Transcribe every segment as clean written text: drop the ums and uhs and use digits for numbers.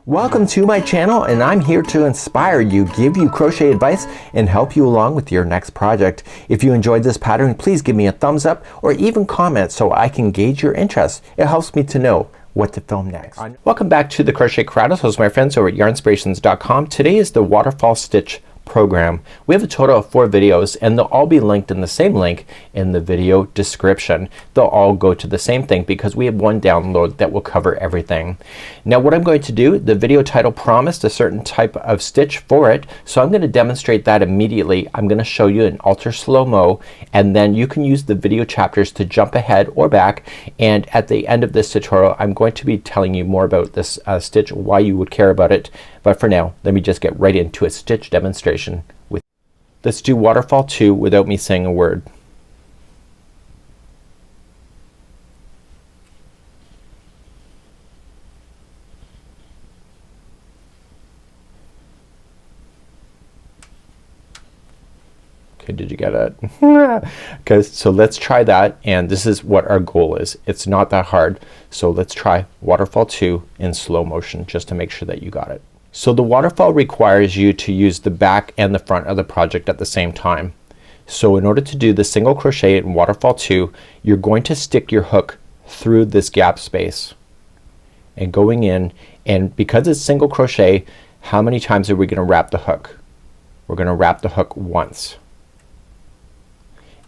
Welcome to my channel, and I'm here to inspire you, give you crochet advice, and help you along with your next project. If you enjoyed this pattern, please give me a thumbs up or even comment so I can gauge your interest. It helps me to know what to film next. Welcome back to the Crochet Corrado. So my friends over at Yarnspirations.com. Today is the Waterfall Stitch program. We have a total of 4 videos and they'll all be linked in the same link in the video description. They'll all go to the same thing because we have one download that will cover everything. Now what I'm going to do, the video title promised a certain type of stitch for it, so I'm going to demonstrate that immediately. I'm going to show you in ultra slow-mo, and then you can use the video chapters to jump ahead or back, and at the end of this tutorial I'm going to be telling you more about this stitch, why you would care about it. But for now, let me just get right into a stitch demonstration. Let's do Waterfall 2 without me saying a word. Okay, did you get it? Okay, so let's try that, and this is what our goal is. It's not that hard. So let's try Waterfall 2 in slow motion just to make sure that you got it. So the waterfall requires you to use the back and the front of the project at the same time. So in order to do the single crochet in Waterfall 2, you're going to stick your hook through this gap space and going in, and because it's single crochet, how many times are we going to wrap the hook? We're going to wrap the hook once.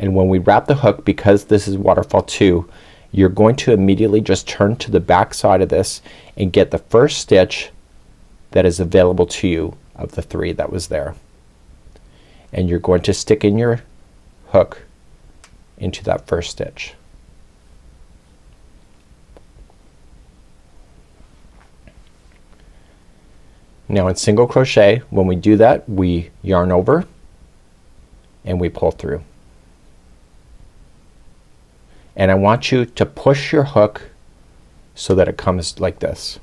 And when we wrap the hook, because this is Waterfall 2, you're going to immediately just turn to the back side of this and get the first stitch that is available to you of the 3 that was there, and you're going to stick in your hook into that first stitch. Now in single crochet, when we do that, we yarn over and we pull through, and I want you to push your hook so that it comes like this.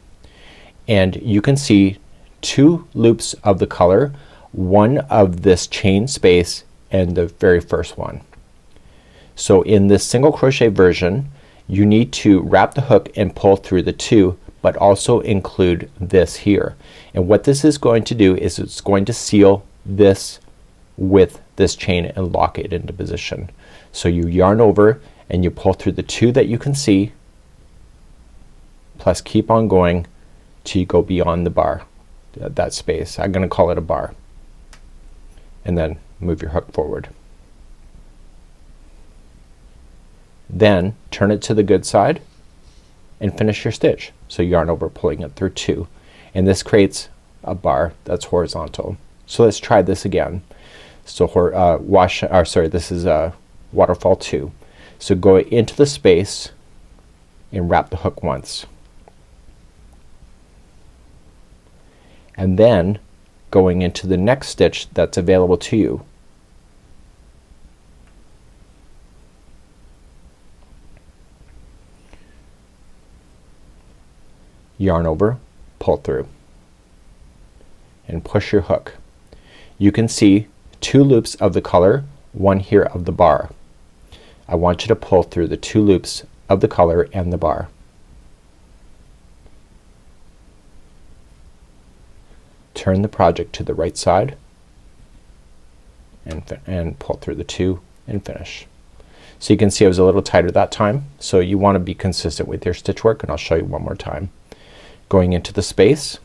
And you can see 2 loops of the color, one of this chain space and the very first one. So in this single crochet version you need to wrap the hook and pull through the 2, but also include this here. And what this is going to do is it's going to seal this with this chain and lock it into position. So you yarn over and you pull through the 2 that you can see, plus keep on going till you go beyond the bar, that space. I'm gonna call it a bar, and then move your hook forward. Then turn it to the good side and finish your stitch. So yarn over, pulling it through 2, and this creates a bar that's horizontal. So let's try this again. So this is Waterfall 2. So go into the space and wrap the hook once, and then going into the next stitch that's available to you. Yarn over, pull through, and push your hook. You can see 2 loops of the color, one here of the bar. I want you to pull through the 2 loops of the color and the bar. Turn the project to the right side and pull through the 2 and finish. So you can see I was a little tighter that time, so you want to be consistent with your stitch work, and I'll show you one more time. Going into the space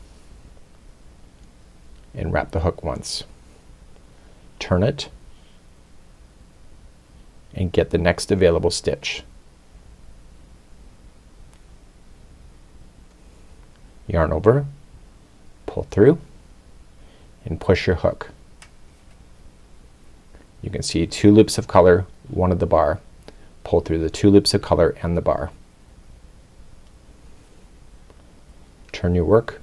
and wrap the hook once, turn it and get the next available stitch. Yarn over, pull through, and push your hook. You can see 2 loops of color, one of the bar. Pull through the 2 loops of color and the bar. Turn your work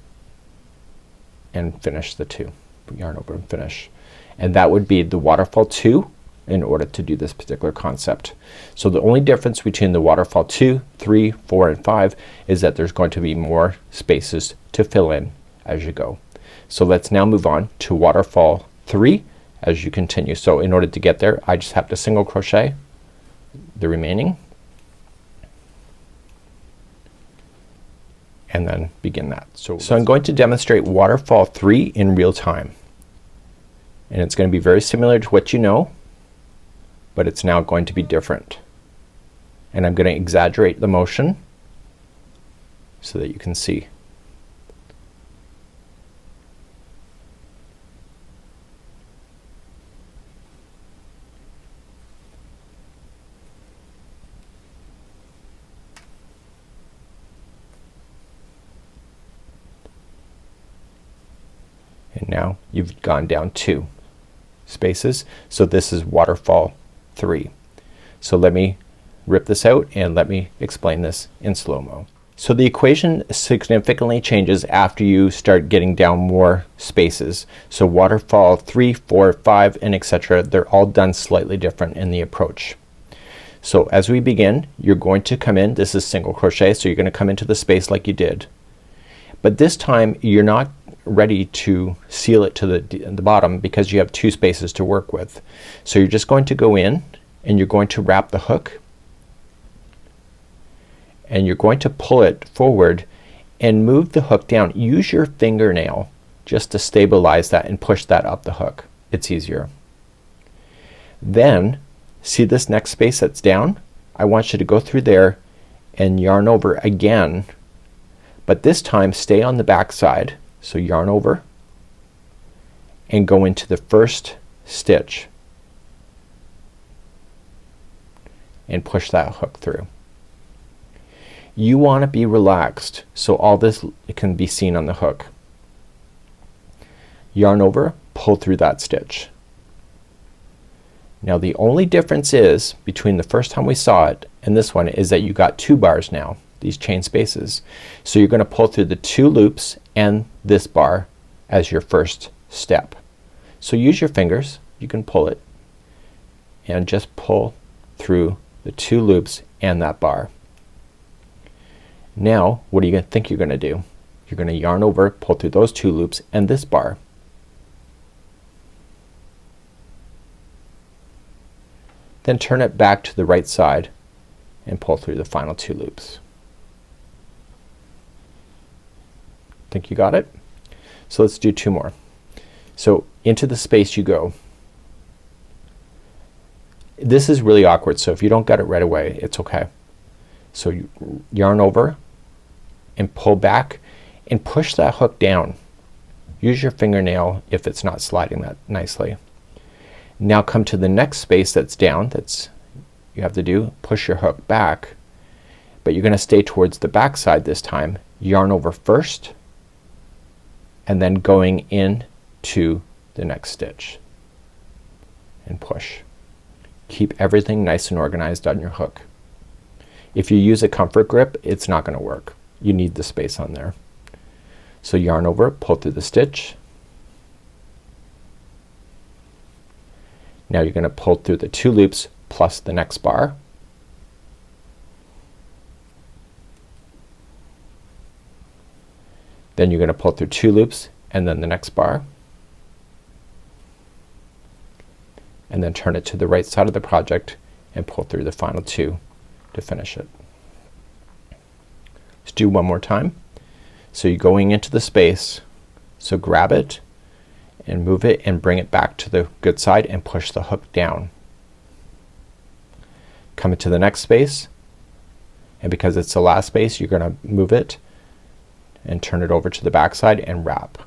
and finish the 2. Yarn over and finish. And that would be the Waterfall 2 in order to do this particular concept. So the only difference between the Waterfall 2, 3, 4, and 5 is that there's going to be more spaces to fill in as you go. So let's now move on to Waterfall 3 as you continue. So in order to get there, I just have to single crochet the remaining and then begin that. So I'm going to demonstrate waterfall 3 in real time, and it's going to be very similar to what you know, but it's now going to be different, and I'm going to exaggerate the motion so that you can see. And now you've gone down 2 spaces, so this is waterfall 3. So let me rip this out and let me explain this in slow-mo. So the equation significantly changes after you start getting down more spaces. So waterfall 3, 4, 5 and etc., they're all done slightly different in the approach. So as we begin, you're going to come in, this is single crochet, so you're going to come into the space like you did, but this time you're not ready to seal it to the bottom because you have 2 spaces to work with. So you're just going to go in and you're going to wrap the hook, and you're going to pull it forward and move the hook down. Use your fingernail just to stabilize that and push that up the hook. It's easier. Then see this next space that's down? I want you to go through there and yarn over again, but this time stay on the back side. So yarn over and go into the first stitch and push that hook through. You want to be relaxed so all this can be seen on the hook. Yarn over, pull through that stitch. Now the only difference is between the first time we saw it and this one is that you got 2 bars now, these chain spaces. So you're going to pull through the 2 loops and this bar as your first step. So use your fingers, you can pull it and just pull through the 2 loops and that bar. Now what do you think you're gonna do? You're gonna yarn over, pull through those 2 loops and this bar. Then turn it back to the right side and pull through the final 2 loops. Think you got it? So let's do 2 more. So into the space you go. This is really awkward, so if you don't get it right away, it's okay. So you yarn over and pull back and push that hook down. Use your fingernail if it's not sliding that nicely. Now come to the next space that's down, that's you have to do, push your hook back, but you're gonna stay towards the back side this time. Yarn over first and then going in to the next stitch and push. Keep everything nice and organized on your hook. If you use a comfort grip, it's not gonna work. You need the space on there. So yarn over, pull through the stitch. Now you're gonna pull through the 2 loops plus the next bar. Then you're gonna pull through 2 loops and then the next bar, and then turn it to the right side of the project and pull through the final 2 to finish it. Let's do one more time. So you're going into the space, so grab it and move it and bring it back to the good side and push the hook down. Come into the next space, and because it's the last space you're gonna move it and turn it over to the back side and wrap,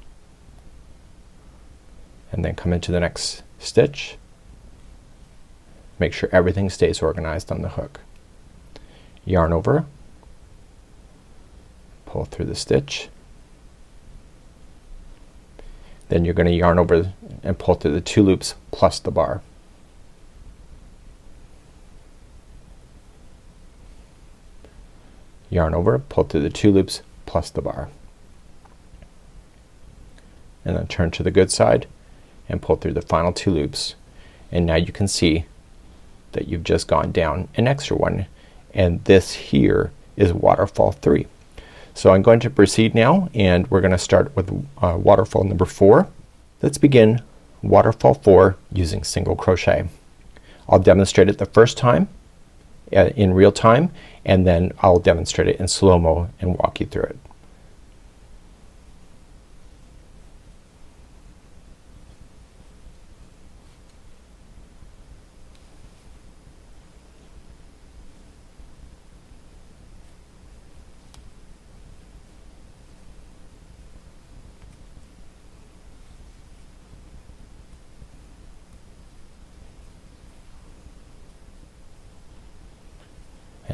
and then come into the next stitch. Make sure everything stays organized on the hook. Yarn over, pull through the stitch, then you're gonna yarn over and pull through the 2 loops plus the bar. Yarn over, pull through the 2 loops plus the bar, and then turn to the good side and pull through the final 2 loops, and now you can see that you've just gone down an extra one, and this here is waterfall 3. So I'm going to proceed now, and we're gonna start with waterfall number 4. Let's begin waterfall 4 using single crochet. I'll demonstrate it the first time in real time, and then I'll demonstrate it in slow-mo and walk you through it.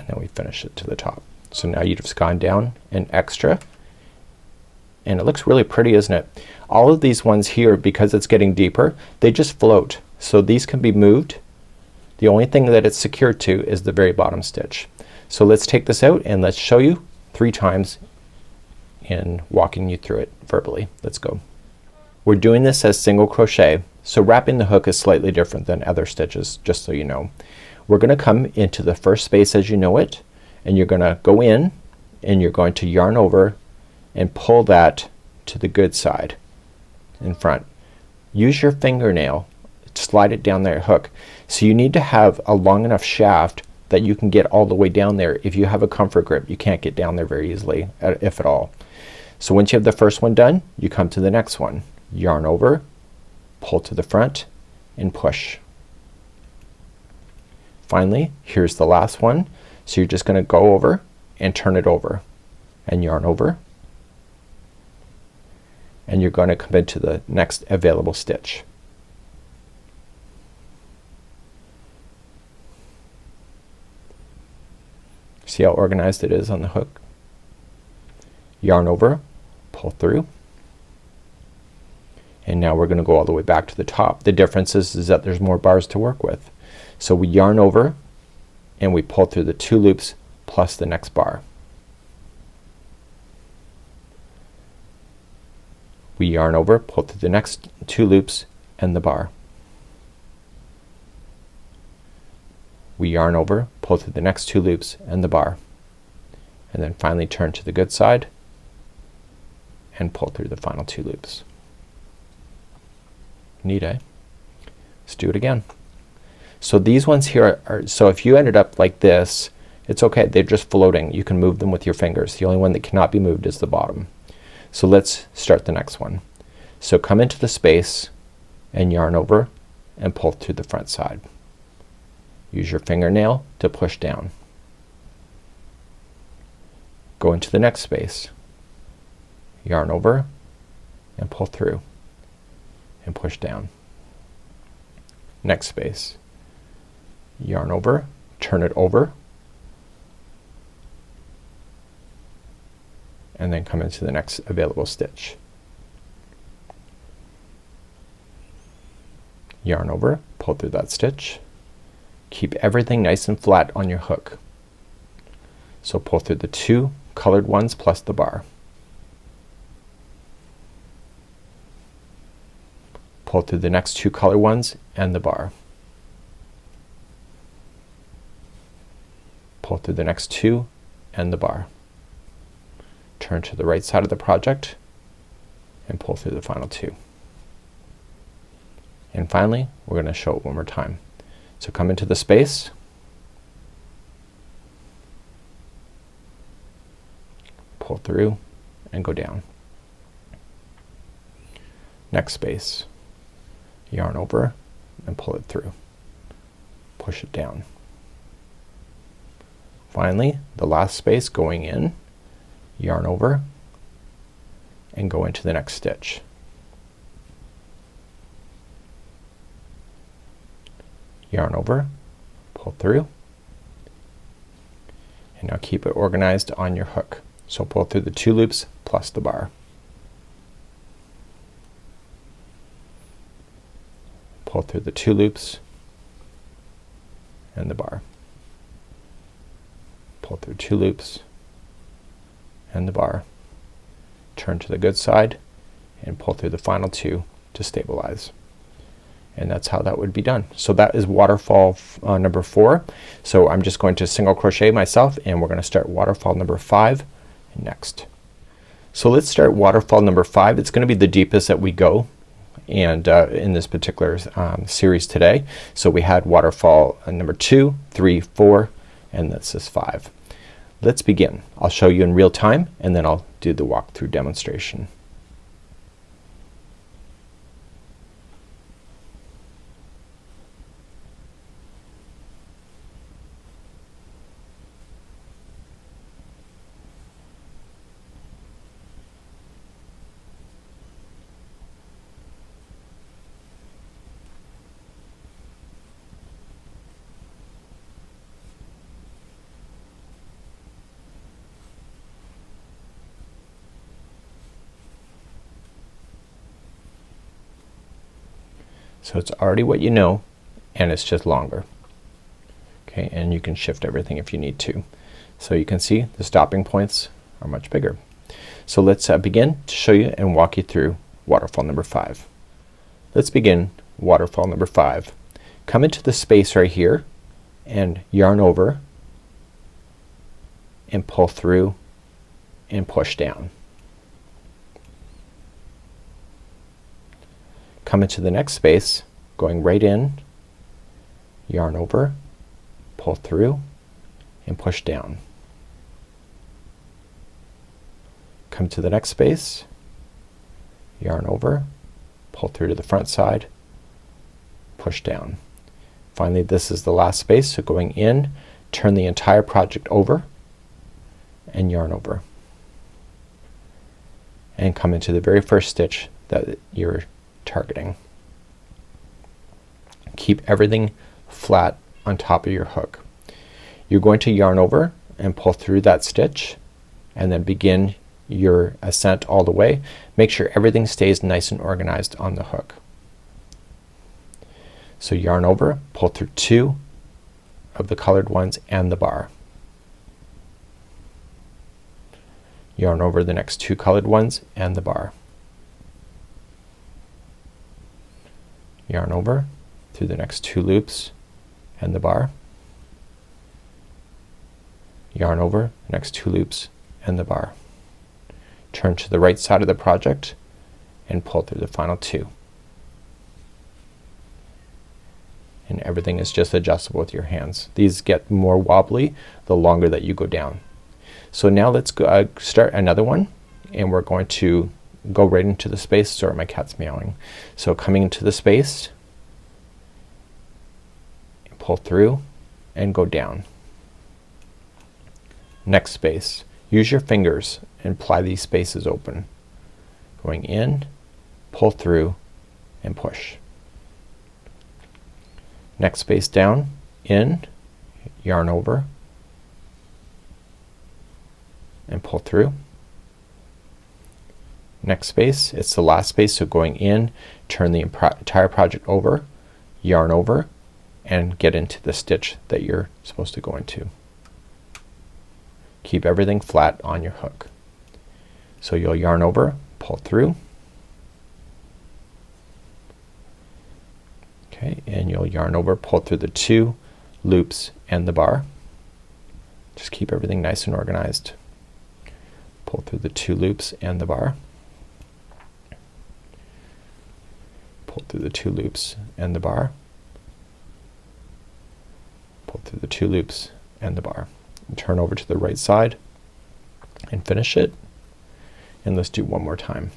and then we finish it to the top. So now you've just gone down an extra, and it looks really pretty, isn't it? All of these ones here, because it's getting deeper, they just float. So these can be moved. The only thing that it's secured to is the very bottom stitch. So let's take this out and let's show you 3 times in walking you through it verbally. Let's go. We're doing this as single crochet, so wrapping the hook is slightly different than other stitches, just so you know. We're gonna come into the first space as you know it, and you're gonna go in and you're going to yarn over and pull that to the good side in front. Use your fingernail, slide it down that hook. So you need to have a long enough shaft that you can get all the way down there. If you have a comfort grip, you can't get down there very easily, if at all. So once you have the first one done, you come to the next one. Yarn over, pull to the front, and push. Finally, here's the last one. So you're just gonna go over and turn it over and yarn over, and you're gonna come into the next available stitch. See how organized it is on the hook? Yarn over, pull through, and now we're gonna go all the way back to the top. The difference is that there's more bars to work with. So we yarn over and we pull through the 2 loops plus the next bar. We yarn over, pull through the next 2 loops and the bar. We yarn over, pull through the next 2 loops and the bar, and then finally turn to the good side and pull through the final 2 loops. Neat, eh? Let's do it again. So these ones here are, so if you ended up like this, it's okay, they're just floating. You can move them with your fingers. The only one that cannot be moved is the bottom. So let's start the next one. So come into the space and yarn over and pull through the front side. Use your fingernail to push down. Go into the next space. Yarn over and pull through and push down. Next space. Yarn over, turn it over, and then come into the next available stitch. Yarn over, pull through that stitch. Keep everything nice and flat on your hook. So pull through the 2 colored ones plus the bar. Pull through the next 2 colored ones and the bar. Pull through the next 2 and the bar. Turn to the right side of the project and pull through the final 2. And finally, we're gonna show it one more time. So come into the space, pull through and go down. Next space, yarn over and pull it through. Push it down. Finally, the last space going in, yarn over and go into the next stitch. Yarn over, pull through, and now keep it organized on your hook. So pull through the 2 loops plus the bar. Pull through the 2 loops and the bar. Pull through 2 loops and the bar. Turn to the good side and pull through the final 2 to stabilize. And that's how that would be done. So that is waterfall number 4. So I'm just going to single crochet myself, and we're gonna start waterfall number 5 next. So let's start waterfall number 5. It's gonna be the deepest that we go, and in this particular series today. So we had waterfall number 2, 3, 4, and this is 5. Let's begin. I'll show you in real time, and then I'll do the walkthrough demonstration. So it's already what you know, and it's just longer. Okay, and you can shift everything if you need to. So you can see the stopping points are much bigger. So let's begin to show you and walk you through waterfall number 5. Let's begin waterfall number 5. Come into the space right here and yarn over and pull through and push down. Come into the next space, going right in, yarn over, pull through and push down. Come to the next space, yarn over, pull through to the front side, push down. Finally, this is the last space, so going in, turn the entire project over and yarn over, and come into the very first stitch that you're targeting. Keep everything flat on top of your hook. You're going to yarn over and pull through that stitch and then begin your ascent all the way. Make sure everything stays nice and organized on the hook. So yarn over, pull through 2 of the colored ones and the bar. Yarn over the next 2 colored ones and the bar. Yarn over through the next 2 loops and the bar. Yarn over the next 2 loops and the bar. Turn to the right side of the project and pull through the final 2. And everything is just adjustable with your hands. These get more wobbly the longer that you go down. So now let's go, start another one, and we're going to go right into the space. Sorry, my cat's meowing. So coming into the space, pull through and go down. Next space, use your fingers and ply these spaces open. Going in, pull through and push. Next space down, in, yarn over and pull through. Next space, it's the last space, so going in, turn the entire project over, yarn over and get into the stitch that you're supposed to go into. Keep everything flat on your hook. So you'll yarn over, pull through, okay, and you'll yarn over, pull through the 2 loops and the bar. Just keep everything nice and organized. Pull through the 2 loops and the bar. Pull through the 2 loops and the bar. Pull through the 2 loops and the bar. And turn over to the right side and finish it. And let's do one more time.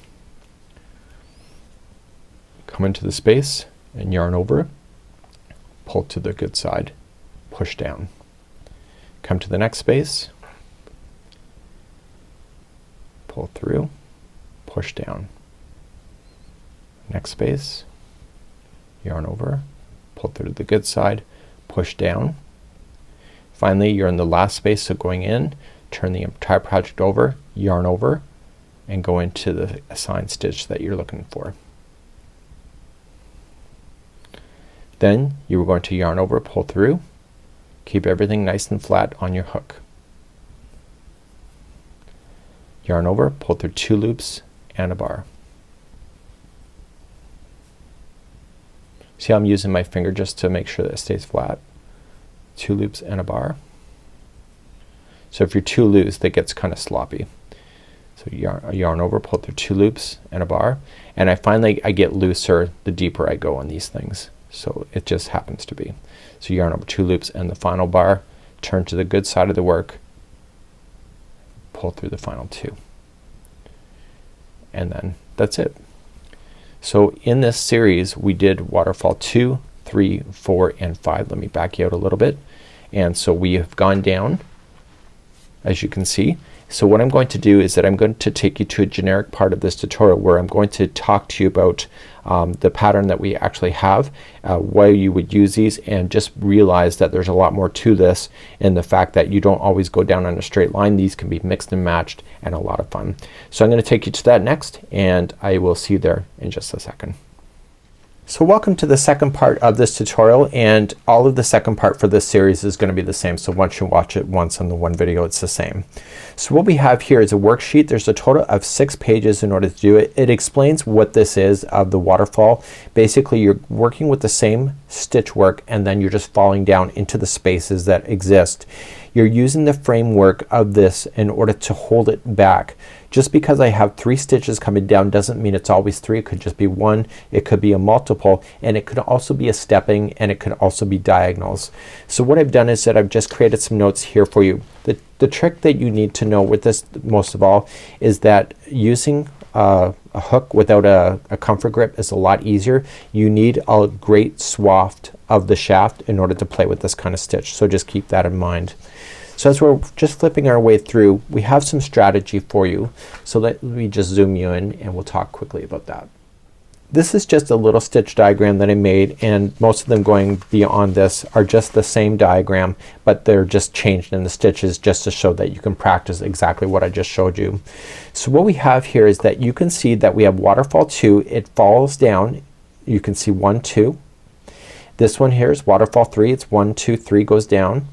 Come into the space and yarn over, pull to the good side, push down. Come to the next space, pull through, push down. Next space, yarn over, pull through to the good side, push down. Finally, you're in the last space, so going in, turn the entire project over, yarn over and go into the assigned stitch that you're looking for. Then you are going to yarn over, pull through, keep everything nice and flat on your hook. Yarn over, pull through 2 loops and a bar. See how I'm using my finger just to make sure that it stays flat. 2 loops and a bar. So if you're too loose, that gets kind of sloppy. So yarn over, pull through 2 loops and a bar, and I get looser the deeper I go on these things. So it just happens to be. So yarn over 2 loops and the final bar, turn to the good side of the work, pull through the final 2, and then that's it. So in this series we did waterfall 2, 3, 4 and 5. Let me back you out a little bit. And so we have gone down, as you can see. So what I'm going to do is that I'm going to take you to a generic part of this tutorial where I'm going to talk to you about the pattern that we actually have, why you would use these, and just realize that there's a lot more to this, and the fact that you don't always go down on a straight line. These can be mixed and matched and a lot of fun. So I'm going to take you to that next, and I will see you there in just a second. So welcome to the second part of this tutorial, and all of the second part for this series is going to be the same. So once you watch it once on the one video, it's the same. So what we have here is a worksheet. There's a total of 6 pages in order to do it. It explains what this is of the waterfall. Basically you're working with the same stitch work and then you're just falling down into the spaces that exist. You're using the framework of this in order to hold it back. Just because I have 3 stitches coming down doesn't mean it's always 3. It could just be 1. It could be a multiple, and it could also be a stepping, and it could also be diagonals. So what I've done is that I've just created some notes here for you. The trick that you need to know with this most of all is that using a hook without a comfort grip is a lot easier. You need a great swath of the shaft in order to play with this kind of stitch. So just keep that in mind. So as we're just flipping our way through, we have some strategy for you. So let me just zoom you in and we'll talk quickly about that. This is just a little stitch diagram that I made, and most of them going beyond this are just the same diagram, but they're just changed in the stitches just to show that you can practice exactly what I just showed you. So what we have here is that you can see that we have waterfall 2. It falls down. You can see 1, 2. This one here is waterfall 3. It's 1, 2, 3 goes down.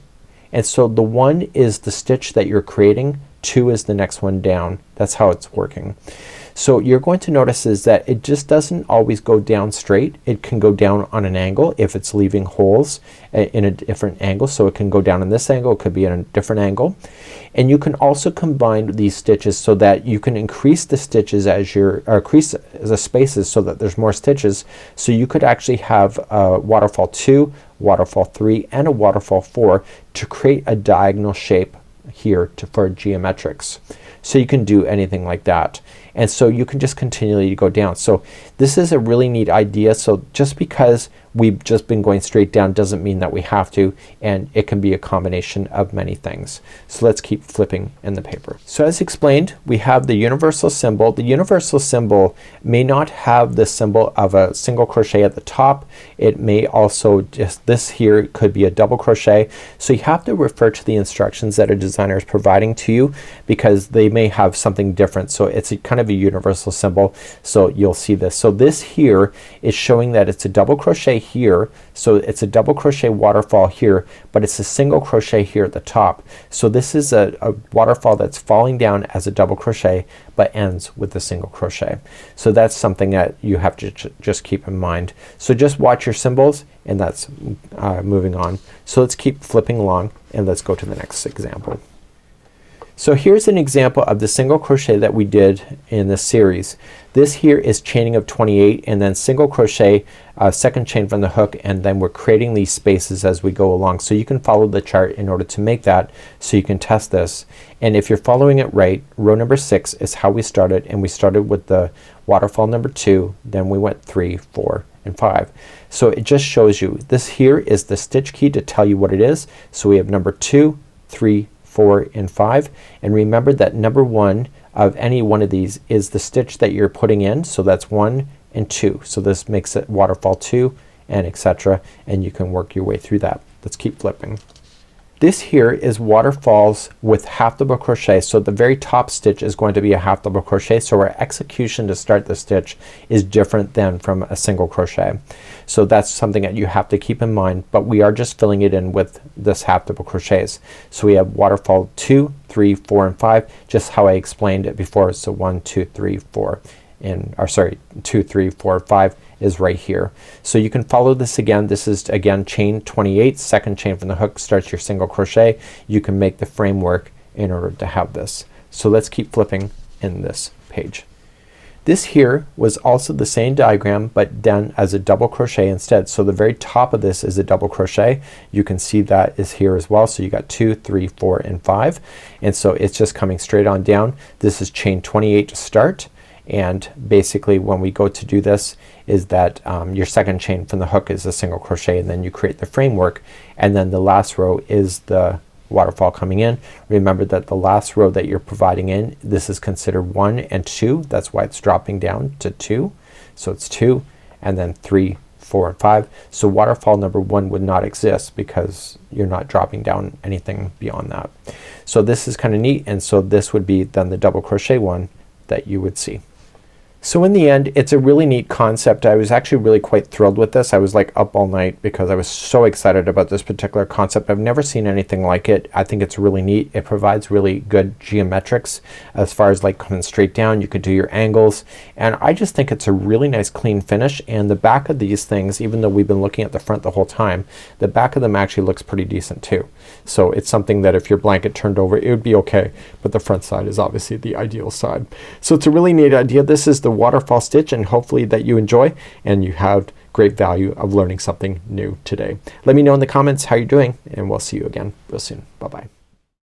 And so the 1 is the stitch that you're creating, 2 is the next one down. That's how it's working. So you're going to notice is that it just doesn't always go down straight. It can go down on an angle if it's leaving holes in a different angle. So it can go down in this angle, it could be in a different angle. And you can also combine these stitches so that you can increase the stitches as or increase the spaces so that there's more stitches. So you could actually have a waterfall 2, waterfall 3, and a waterfall 4 to create a diagonal shape here for geometrics. So you can do anything like that. And so you can just continually go down. So this is a really neat idea. So just because we've just been going straight down doesn't mean that we have to, and it can be a combination of many things. So let's keep flipping in the paper. So as explained, we have the universal symbol. The universal symbol may not have the symbol of a single crochet at the top. It may also just, this here could be a double crochet. So you have to refer to the instructions that a designer is providing to you because they may have something different. So it's a kind of a universal symbol. So you'll see this. So this here is showing that it's a double crochet here. So it's a double crochet waterfall here, but it's a single crochet here at the top. So this is a waterfall that's falling down as a double crochet but ends with a single crochet. So that's something that you have to just keep in mind. So just watch your symbols, and that's moving on. So let's keep flipping along and let's go to the next example. So here's an example of the single crochet that we did in this series. This here is chaining of 28 and then single crochet, second chain from the hook, and then we're creating these spaces as we go along. So you can follow the chart in order to make that, so you can test this. And if you're following it right, row number 6 is how we started, and we started with the waterfall number 2, then we went 3, 4, and 5. So it just shows you this here is the stitch key to tell you what it is. So we have number 2, 3, 4, and 5, and remember that number 1 of any one of these is the stitch that you're putting in. So that's 1 and 2. So this makes it waterfall 2 and etc. and you can work your way through that. Let's keep flipping. This here is waterfalls with half double crochet. So the very top stitch is going to be a half double crochet. So our execution to start the stitch is different than from a single crochet. So that's something that you have to keep in mind, but we are just filling it in with this half double crochets. So we have waterfall 2, 3, 4, and 5, just how I explained it before. So 1, 2, 3, 4, and or sorry, 2, 3, 4, 5 is right here. So you can follow this again. This is again chain 28, second chain from the hook starts your single crochet. You can make the framework in order to have this. So let's keep flipping in this page. This here was also the same diagram but done as a double crochet instead. So the very top of this is a double crochet. You can see that is here as well. So you got 2, 3, 4, and 5, and so it's just coming straight on down. This is chain 28 to start, and basically when we go to do this is that your second chain from the hook is a single crochet, and then you create the framework, and then the last row is the waterfall coming in. Remember that the last row that you're providing in, this is considered 1 and 2. That's why it's dropping down to 2. So it's 2 and then 3, 4, and 5. So waterfall number 1 would not exist because you're not dropping down anything beyond that. So this is kind of neat, and so this would be then the double crochet one that you would see. So in the end, it's a really neat concept. I was actually really quite thrilled with this. I was like up all night because I was so excited about this particular concept. I've never seen anything like it. I think it's really neat. It provides really good geometrics as far as like coming straight down. You could do your angles, and I just think it's a really nice clean finish. And the back of these things, even though we've been looking at the front the whole time, the back of them actually looks pretty decent too. So it's something that if your blanket turned over, it would be okay, but the front side is obviously the ideal side. So it's a really neat idea. This is the waterfall stitch, and hopefully that you enjoy and you have great value of learning something new today. Let me know in the comments how you're doing, and we'll see you again real soon. Bye bye.